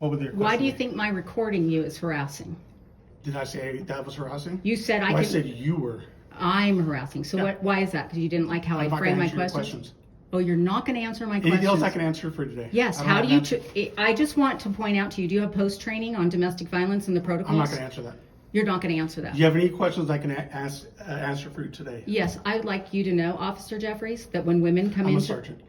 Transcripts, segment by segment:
What was your question? Why do you think my recording you is harassing? Did I say that was harassing? You said I said you were. I'm harassing. So Yeah. why is that? Because you didn't like how I I'm not framed my gonna answer your questions? Oh, you're not going to answer my Anything questions? else I can answer for today? Yes. How do you? I just want to point out to you. Do you have post training on domestic violence and the protocols? I'm not going to answer that. You're not going to answer that. Do you have any questions I can answer for you today? Yes, I would like you to know, Officer Jeffries, that when women come I'm a into... sergeant.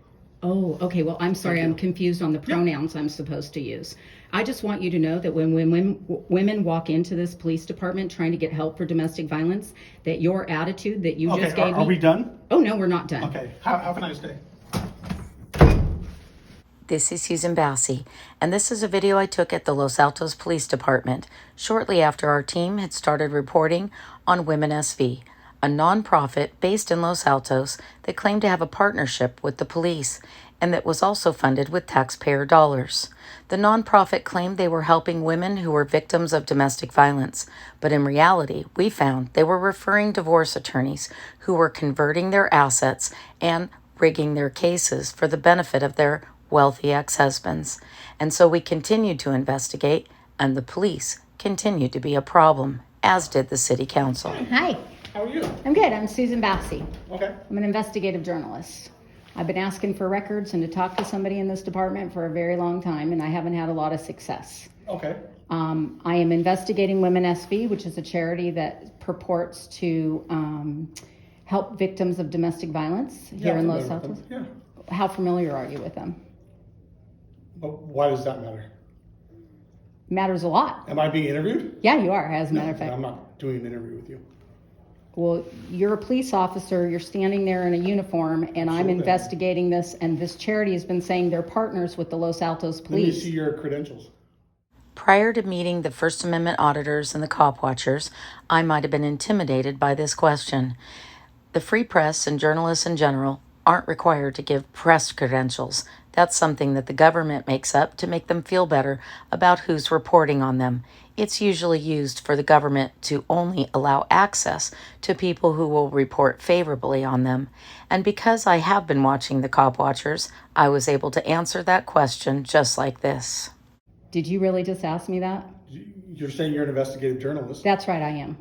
Oh, okay. Well, I'm sorry. I'm confused on the pronouns I'm supposed to use. I just want you to know that when women walk into this police department trying to get help for domestic violence, that your attitude that you just gave me... Are we done? Oh, no, we're not done. Okay. Have a nice day. This is Susan Bassey, and this is a video I took at the Los Altos Police Department shortly after our team had started reporting on WomenSV, a nonprofit based in Los Altos that claimed to have a partnership with the police and that was also funded with taxpayer dollars. The nonprofit claimed they were helping women who were victims of domestic violence, but in reality, we found they were referring divorce attorneys who were converting their assets and rigging their cases for the benefit of their wealthy ex-husbands. And so we continued to investigate, and the police continued to be a problem, as did the city council. Hi. How are you? I'm good. I'm Susan Bassey. Okay. I'm an investigative journalist. I've been asking for records and to talk to somebody in this department for a very long time, and I haven't had a lot of success. Okay. I am investigating WomenSV, which is a charity that purports to help victims of domestic violence here in Los Altos. Yeah. How familiar are you with them? But why does that matter? Matters a lot. Am I being interviewed? Yeah, you are, as a matter of fact. I'm not doing an interview with you. Well, you're a police officer, you're standing there in a uniform, and I'm Absolutely. investigating this, and this charity has been saying they're partners with the Los Altos Let me Police. see your credentials. Prior to meeting the First Amendment auditors and the cop watchers, I might have been intimidated by this question. The free press and journalists in general aren't required to give press credentials. That's something that the government makes up to make them feel better about who's reporting on them. It's usually used for the government to only allow access to people who will report favorably on them. And because I have been watching the cop watchers, I was able to answer that question just like this. Did you really just ask me that? You're saying you're an investigative journalist. That's right, I am.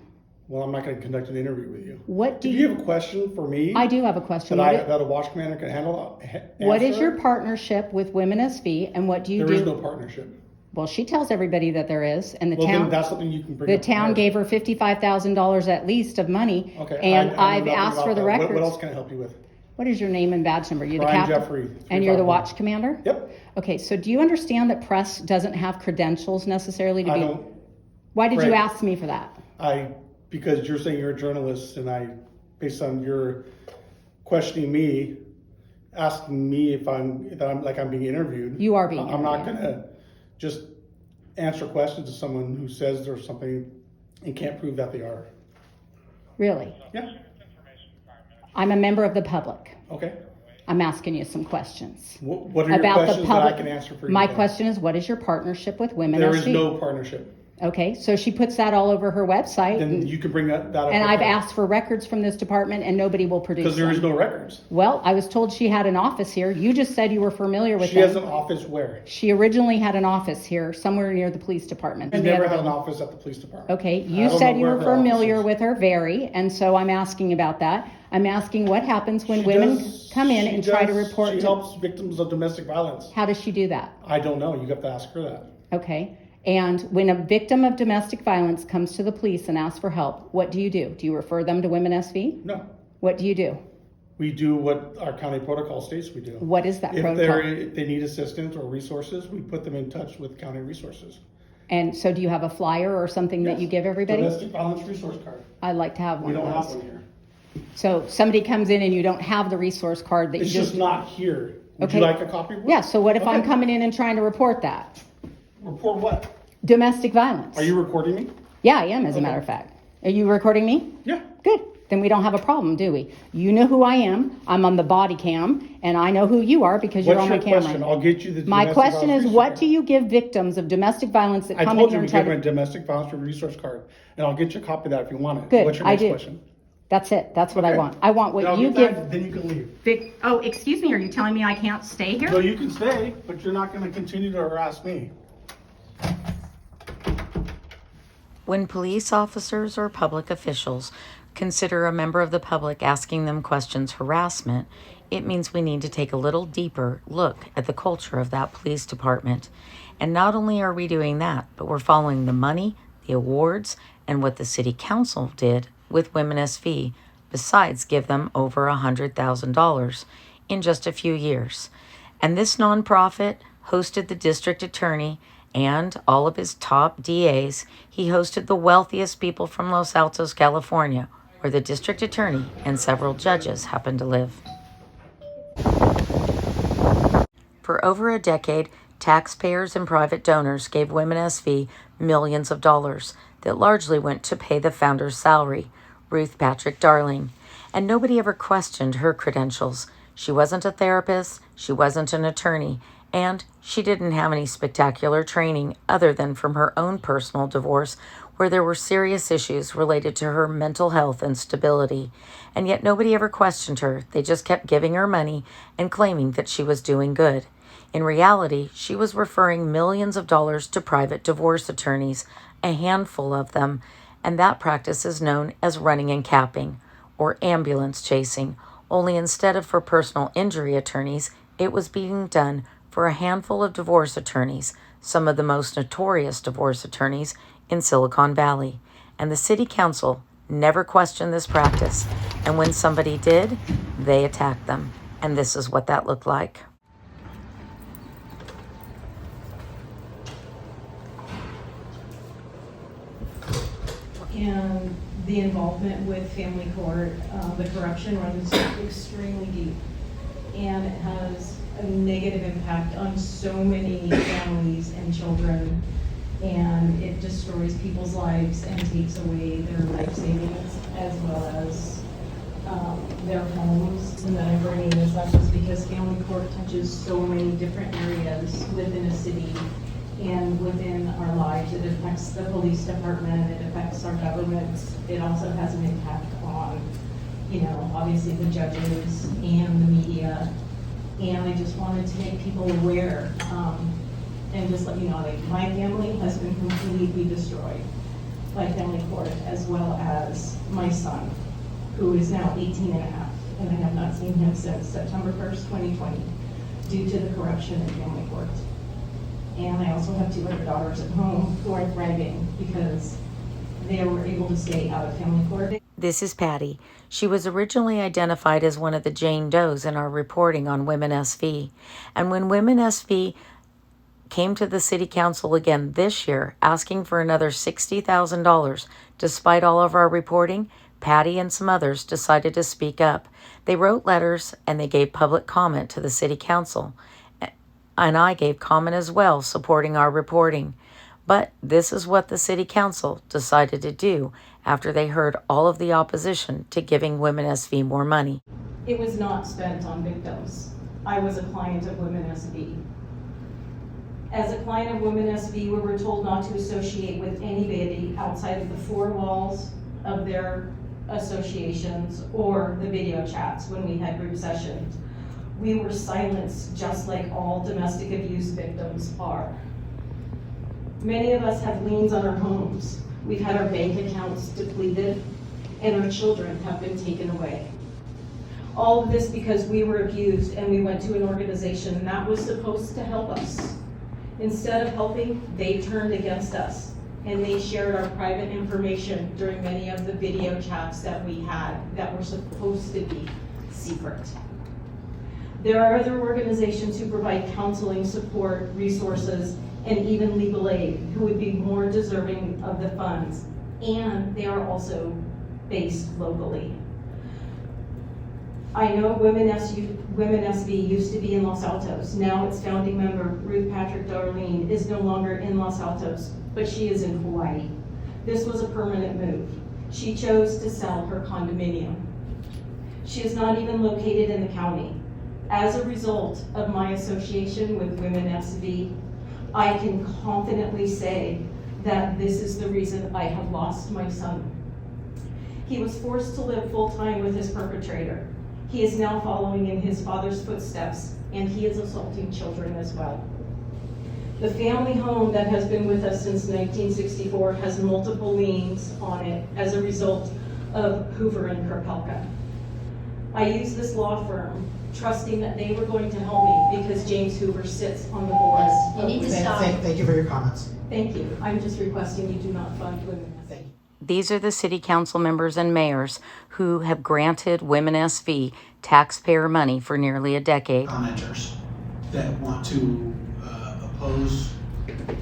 Well, I'm not going to conduct an interview with you. What do you have a question for me? I do have a question. That a watch commander can handle? What is your partnership with WomenSV, and what do you do? There is no partnership. Well, she tells everybody that there is, and Then that's something you can bring the up. town gave her $55,000 at least of money, Okay. and I I've know nothing asked about for the that. records. What else can I help you with? What is your name and badge number? You're the Brian captain? Jeffrey, And you're the 351. watch commander? Yep. Okay, so do you understand that press doesn't have credentials necessarily to I be? don't. Why did you Correct. ask me for that? Because you're saying you're a journalist, and based on your questioning me, asking me if I'm being interviewed. You are being I'm not interviewed. gonna just answer questions to someone who says there's something and can't prove that they are. Really? Yeah. I'm a member of the public. Okay. I'm asking you some questions. What are your About the questions that I public. can answer for you? My today? question is, what is your partnership with WomenSV? There is no partnership. Okay, so she puts that all over her website. Then you can bring that up. And with I've her. asked for records from this department, and nobody will produce Because there is them. no records. Well, I was told she had an office here. You just said you were familiar with She them. has an office where? She originally had an office here, somewhere near the police department. She in the never other had an building. office at the police department. Okay, I you don't said know you where were her office familiar is. with her, very, and so I'm asking about that. I'm asking what happens when women come in and try to report. She helps victims of domestic violence. How does she do that? I don't know. You have to ask her that. Okay. And when a victim of domestic violence comes to the police and asks for help, what do you do? Do you refer them to WomenSV? No. What do you do? We do what our county protocol states we do. What is that If protocol? they need assistance or resources, we put them in touch with county resources. And so do you have a flyer or something that Yes. you give everybody? Domestic violence resource card. I'd like to have one We don't of have those. one here. So somebody comes in and you don't have the resource card that It's you just not here. Would Okay. you like a copy? Yeah, so what if I'm Okay. coming in and trying to report that? Report what? Domestic violence. Are you recording me? Yeah, I am, as a Okay. matter of fact. Are you recording me? Yeah. Good. Then we don't have a problem, do we? You know who I am. I'm on the body cam, and I know who you are because you're What's on your my camera. question? I'll get you the My domestic question violence is, resource what card. do you give victims of domestic violence that I come in told here you we and try give them a to... domestic violence resource card, and I'll get you a copy of that if you want it. Good, What's your I next do. question? That's it. That's what I Okay. want. I want Then what I'll you get give... that, then you can leave. Oh, excuse me. Are you telling me I can't stay here? No, you can stay, but you're not going to continue to harass me. When police officers or public officials consider a member of the public asking them questions harassment, it means we need to take a little deeper look at the culture of that police department. And not only are we doing that, but we're following the money, the awards, and what the city council did with WomenSV, besides give them over $100,000 in just a few years. And this nonprofit hosted the district attorney and all of his top DAs. He hosted the wealthiest people from Los Altos, California, where the district attorney and several judges happen to live. For over a decade, taxpayers and private donors gave WomenSV millions of dollars that largely went to pay the founder's salary, Ruth Patrick Darlene, and nobody ever questioned her credentials. She wasn't a therapist, she wasn't an attorney, and she didn't have any spectacular training other than from her own personal divorce, where there were serious issues related to her mental health and stability. And yet nobody ever questioned her. They just kept giving her money and claiming that she was doing good. In reality, she was referring millions of dollars to private divorce attorneys, a handful of them, and that practice is known as running and capping, or ambulance chasing, only instead of for personal injury attorneys, it was being done for a handful of divorce attorneys, some of the most notorious divorce attorneys in Silicon Valley. And the city council never questioned this practice, and when somebody did, they attacked them. And this is what that looked like. And the involvement with family court, the corruption runs extremely deep, and it has a negative impact on so many families and children, and it destroys people's lives and takes away their life savings as well as their homes. And that I'm bringing this up is because family court touches so many different areas within a city and within our lives. It affects the police department, it affects our governments. It also has an impact on, obviously the judges and the media. And I just wanted to make people aware, and just let you know, like, my family has been completely destroyed by family court, as well as my son, who is now 18 and a half, and I have not seen him since September 1st, 2020, due to the corruption in family court. And I also have two other daughters at home who are thriving because they were able to stay out of family court. This is Patty. She was originally identified as one of the Jane Does in our reporting on WomenSV. And when WomenSV came to the city council again this year, asking for another $60,000, despite all of our reporting, Patty and some others decided to speak up. They wrote letters and they gave public comment to the city council. And I gave comment as well, supporting our reporting. But this is what the city council decided to do after they heard all of the opposition to giving WomenSV more money. It was not spent on victims. I was a client of WomenSV. As a client of WomenSV, we were told not to associate with anybody outside of the four walls of their associations or the video chats when we had group sessions. We were silenced just like all domestic abuse victims are. Many of us have liens on our homes. We've had our bank accounts depleted, and our children have been taken away. All of this because we were abused and we went to an organization that was supposed to help us. Instead of helping, they turned against us, and they shared our private information during many of the video chats that we had that were supposed to be secret. There are other organizations who provide counseling, support, resources, and even legal aid who would be more deserving of the funds, and they are also based locally. I know WomenSV used to be in Los Altos. Now its founding member, Ruth Patrick Darlene, is no longer in Los Altos, but she is in Hawaii. This was a permanent move. She chose to sell her condominium. She is not even located in the county. As a result of my association with WomenSV, I can confidently say that this is the reason I have lost my son. He was forced to live full-time with his perpetrator. He is now following in his father's footsteps, and he is assaulting children as well. The family home that has been with us since 1964 has multiple liens on it as a result of Hoover and Kirkhalka. I used this law firm trusting that they were going to help me because James Hoover sits on the board. You need to stop. Thank you for your comments. Thank you. I'm just requesting you do not fund women. Thank you. These are the city council members and mayors who have granted WomenSV taxpayer money for nearly a decade. Commenters that want to oppose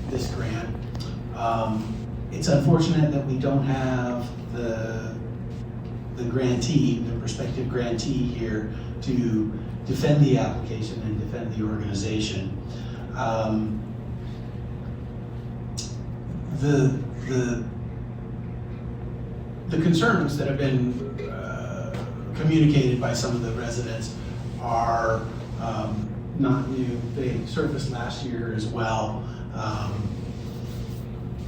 this grant. It's unfortunate that we don't have the grantee, the prospective grantee here to defend the application and defend the organization. The concerns that have been communicated by some of the residents are not new. They surfaced last year as well.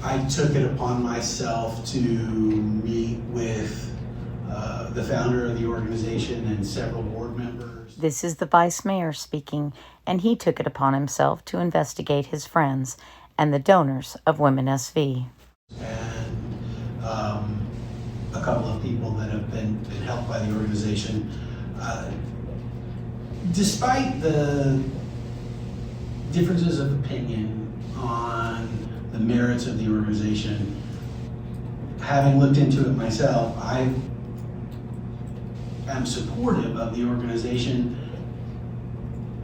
I took it upon myself to meet with the founder of the organization and several board members. This is the vice mayor speaking, and he took it upon himself to investigate his friends and the donors of WomenSV. And a couple of people that have been helped by the organization. Despite the differences of opinion on the merits of the organization, having looked into it myself, I am supportive of the organization,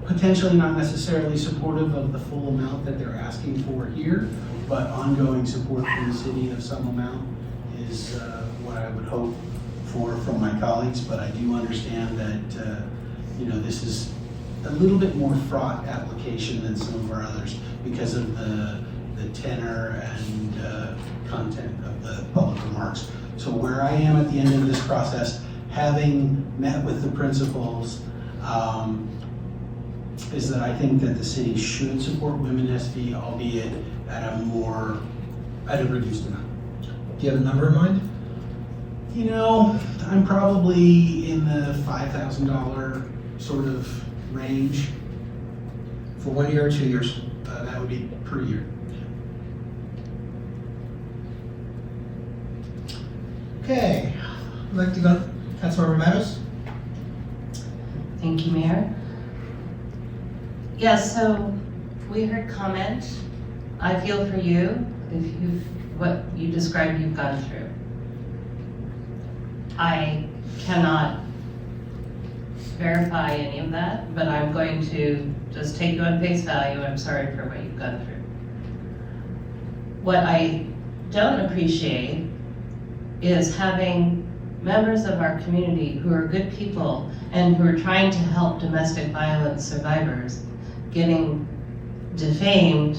potentially not necessarily supportive of the full amount that they're asking for here, but ongoing support from the city of some amount is what I would hope for from my colleagues. But I do understand that this is a little bit more fraught application than some of our others because of the tenor and content of the public remarks. So where I am at the end of this process, having met with the principals, is that I think that the city should support WomenSV, albeit at a reduced amount. Do you have a number in mind? I'm probably in the $5,000 sort of range. For 1 year or 2 years? That would be per year. Okay. I'd like to go, Councilmember Meadows. Thank you, Mayor. Yes, so we heard comment. I feel for you if what you described you've gone through. I cannot verify any of that, but I'm going to just take you on face value. I'm sorry for what you've gone through. What I don't appreciate is having members of our community who are good people and who are trying to help domestic violence survivors getting defamed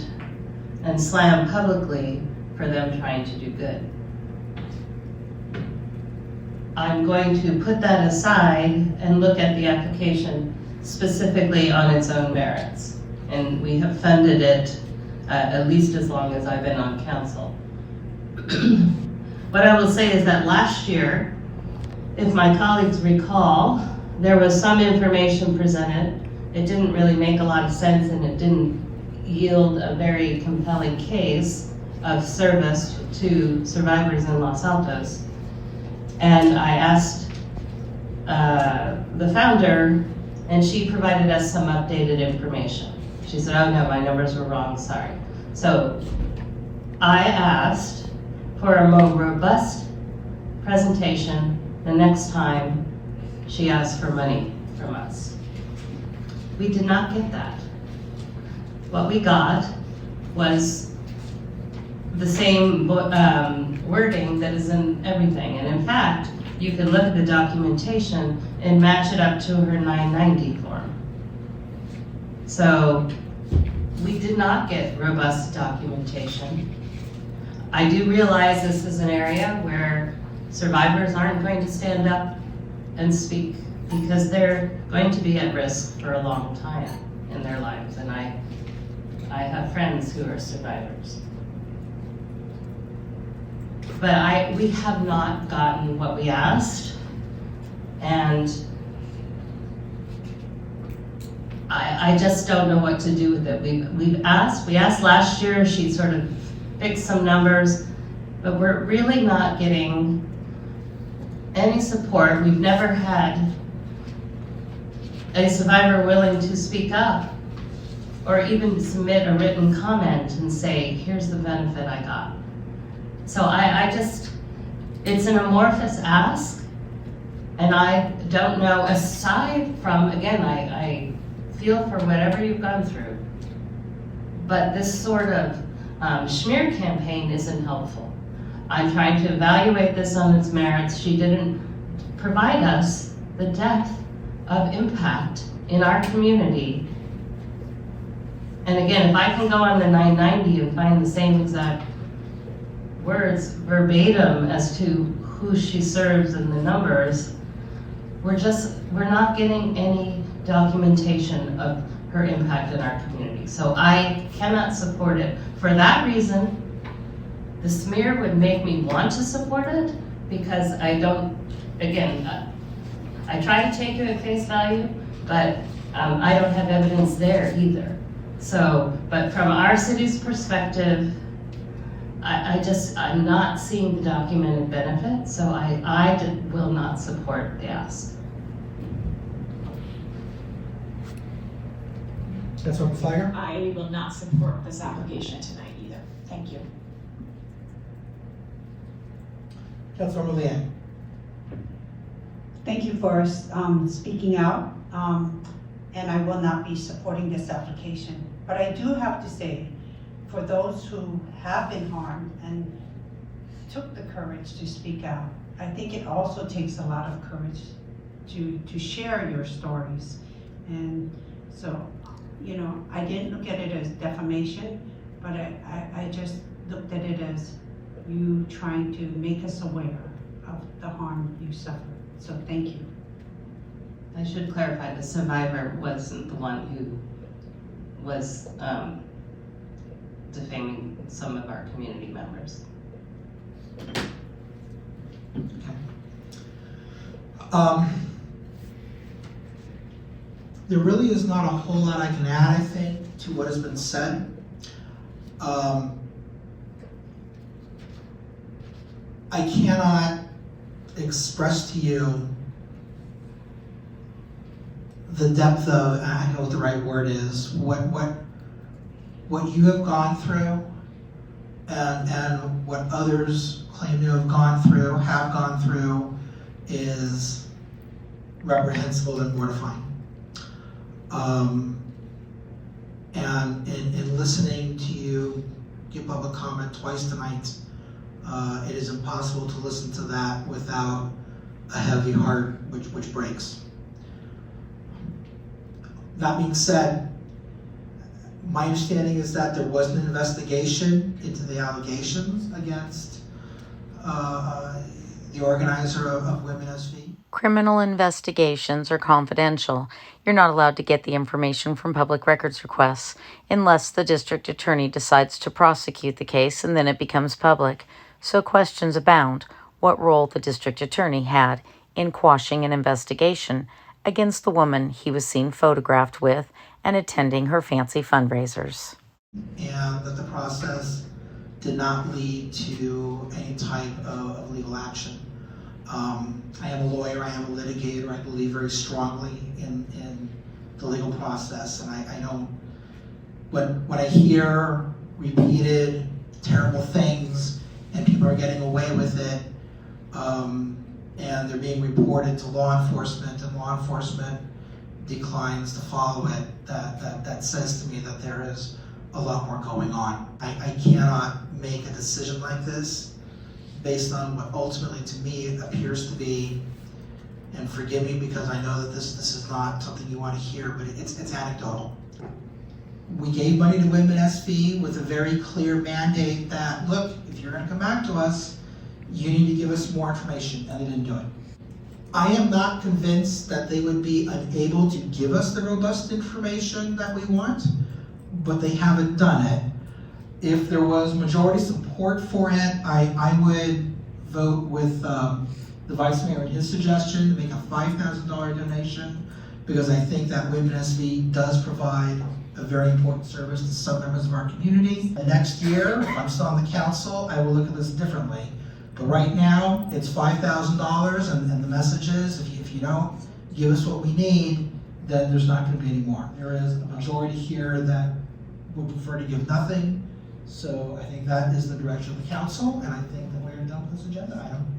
and slammed publicly for them trying to do good. I'm going to put that aside and look at the application specifically on its own merits. And we have funded it at least as long as I've been on council. What I will say is that last year, if my colleagues recall, there was some information presented. It didn't really make a lot of sense and it didn't yield a very compelling case of service to survivors in Los Altos. And I asked the founder, and she provided us some updated information. She said, oh no, my numbers were wrong, sorry. So I asked for a more robust presentation the next time she asked for money from us. We did not get that. What we got was the same wording that is in everything. And in fact, you can look at the documentation and match it up to her 990 form. So we did not get robust documentation. I do realize this is an area where survivors aren't going to stand up and speak because they're going to be at risk for a long time in their lives. And I have friends who are survivors. But we have not gotten what we asked. And I just don't know what to do with it. We asked last year, she sort of fixed some numbers, but we're really not getting any support. We've never had a survivor willing to speak up or even submit a written comment and say, here's the benefit I got. So I just, it's an amorphous ask, and I don't know, aside from, again, I feel for whatever you've gone through, but this sort of smear campaign isn't helpful. I'm trying to evaluate this on its merits. She didn't provide us the depth of impact in our community. And again, if I can go on the 990 and find the same exact words verbatim as to who she serves and the numbers, we're not getting any documentation of her impact in our community. So I cannot support it. For that reason, the smear would make me want to support it, because I don't, again, I try to take it at face value, but I don't have evidence there either. So, but from our city's perspective, I'm not seeing the documented benefit, so I will not support the ask. Councilmember Flagger? I will not support this application tonight either. Thank you. Councilmember Leanne? Thank you for speaking out, and I will not be supporting this application. But I do have to say, for those who have been harmed and took the courage to speak out, I think it also takes a lot of courage to share your stories. And so, you know, I didn't look at it as defamation, but I just looked at it as you trying to make us aware of the harm you suffered. So thank you. I should clarify, the survivor wasn't the one who was defaming some of our community members. There really is not a whole lot I can add, I think, to what has been said. I cannot express to you the depth of, I don't know what the right word is, what you have gone through and what others claim to have gone through is reprehensible and mortifying. And in listening to you give public comment twice tonight, it is impossible to listen to that without a heavy heart which breaks. That being said, my understanding is that there was an investigation into the allegations against the organizer of WomenSV. Criminal investigations are confidential. You're not allowed to get the information from public records requests unless the district attorney decides to prosecute the case, and then it becomes public. So questions abound what role the district attorney had in quashing an investigation against the woman he was seen photographed with and attending her fancy fundraisers. And that the process did not lead to any type of legal action. I am a lawyer, I am a litigator, I believe very strongly in the legal process, and I know when I hear repeated terrible things and people are getting away with it, and they're being reported to law enforcement, and law enforcement declines to follow it, that says to me that there is a lot more going on. I cannot make a decision like this based on what ultimately to me appears to be, and forgive me because I know that this is not something you want to hear, but it's anecdotal. We gave money to WomenSV with a very clear mandate that, look, if you're going to come back to us, you need to give us more information, and they didn't do it. I am not convinced that they would be unable to give us the robust information that we want, but they haven't done it. If there was majority support for it, I would vote with the Vice Mayor and his suggestion to make a $5,000 donation because I think that WomenSV does provide a very important service to some members of our community. And next year, if I'm still on the council, I will look at this differently. But right now, it's $5,000, and the message is, if you don't give us what we need, then there's not going to be any more. There is a majority here that would prefer to give nothing, so I think that is the direction of the council, and I think that we are done with this agenda item.